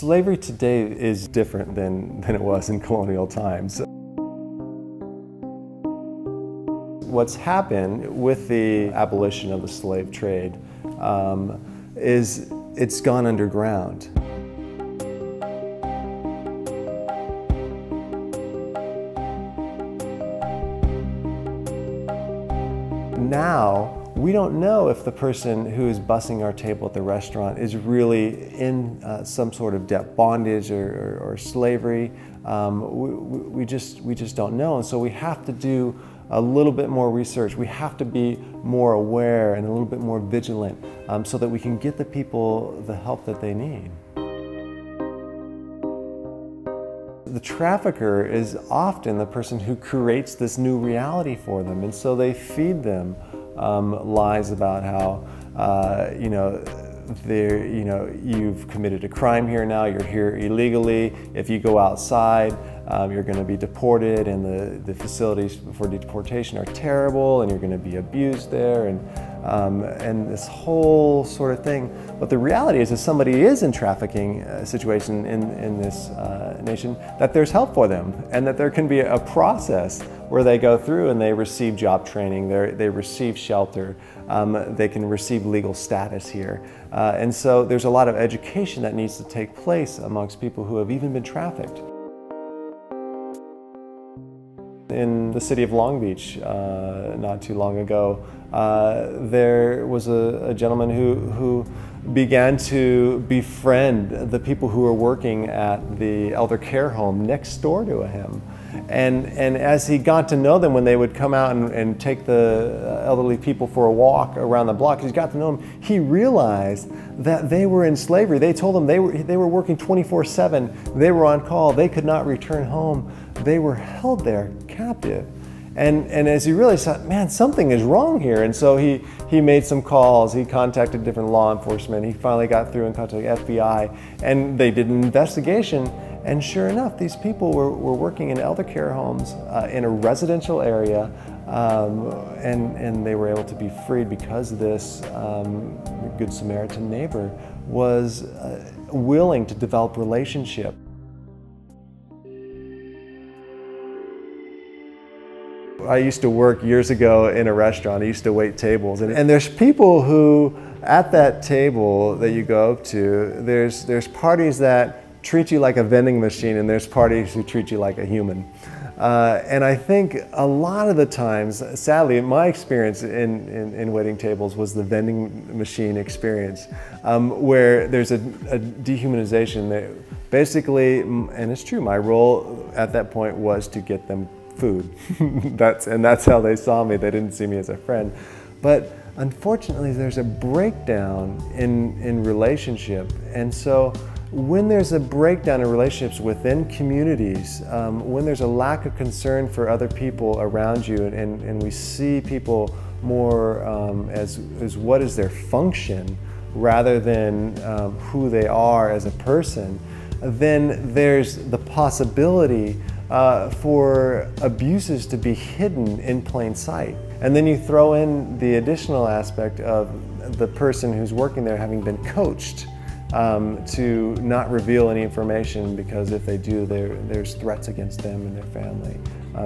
Slavery today is different than it was in colonial times. What's happened with the abolition of the slave trade is it's gone underground. Now, we don't know if the person who is bussing our table at the restaurant is really in some sort of debt bondage or slavery. We just don't know, and so we have to do a little bit more research. We have to be more aware and a little bit more vigilant so that we can get the people the help that they need. The trafficker is often the person who creates this new reality for them, and so they feed them lies about how you've committed a crime here now, you're here illegally, if you go outside you're going to be deported, and the facilities for deportation are terrible, and you're going to be abused there, and this whole sort of thing. But the reality is, if somebody is in trafficking situation in this nation, that there's help for them, and that there can be a process where they go through and they receive job training, they receive shelter, they can receive legal status here. And so there's a lot of education that needs to take place amongst people who have even been trafficked. In the city of Long Beach, not too long ago, there was a gentleman who began to befriend the people who were working at the elder care home next door to him. And as he got to know them, when they would come out and take the elderly people for a walk around the block, as he got to know them, he realized that they were in slavery. They told him they were working 24/7. They were on call. They could not return home. They were held there captive. And as he realized, man, something is wrong here. And so he made some calls. He contacted different law enforcement. He finally got through and contacted the FBI. And they did an investigation. And sure enough, these people were working in elder care homes in a residential area, and they were able to be freed because this Good Samaritan neighbor was willing to develop relationship. I used to work years ago in a restaurant. I used to wait tables, and there's people who, at that table that you go up to, there's parties that treat you like a vending machine, and there's parties who treat you like a human. And I think a lot of the times, sadly, my experience in waiting tables was the vending machine experience, where there's a dehumanization that basically, and it's true, my role at that point was to get them food. That's how they saw me. They didn't see me as a friend. But unfortunately, there's a breakdown in relationship, and so when there's a breakdown in relationships within communities, when there's a lack of concern for other people around you, and we see people more as what is their function rather than who they are as a person, then there's the possibility for abuses to be hidden in plain sight. And then you throw in the additional aspect of the person who's working there having been coached to not reveal any information, because if they do, there's threats against them and their family.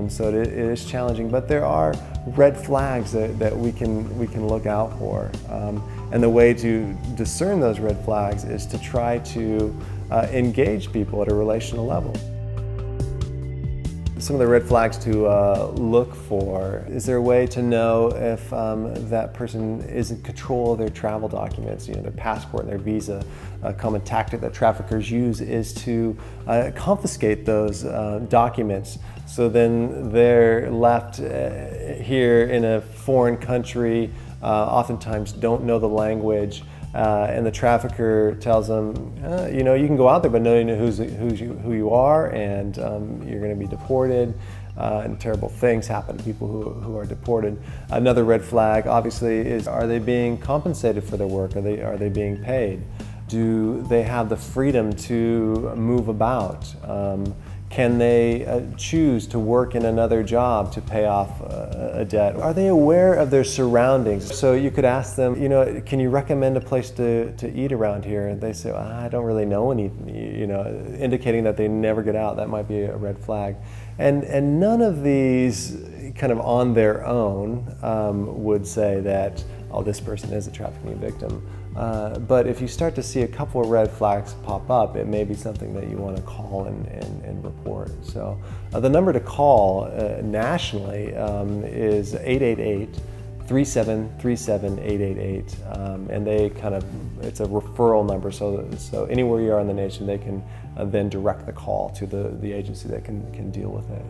So it is challenging, but there are red flags that we can look out for. And the way to discern those red flags is to try to engage people at a relational level. Some of the red flags to look for: is there a way to know if that person is in control of their travel documents, their passport and their visa? A common tactic that traffickers use is to confiscate those documents, so then they're left here in a foreign country, oftentimes don't know the language, and the trafficker tells them, you can go out there, but no one knows who you are, and you're going to be deported, and terrible things happen to people who are deported. Another red flag, obviously, is: are they being compensated for their work? Are they being paid? Do they have the freedom to move about? Can they choose to work in another job to pay off a debt? Are they aware of their surroundings? So you could ask them, you know, can you recommend a place to eat around here? And they say, well, I don't really know any, you know, indicating that they never get out. That might be a red flag. And none of these kind of on their own would say that, oh, this person is a trafficking victim. But if you start to see a couple of red flags pop up, it may be something that you want to call and report. So the number to call nationally is 888-373-7888, and they kind of, it's a referral number, so anywhere you are in the nation, they can then direct the call to the agency that can deal with it.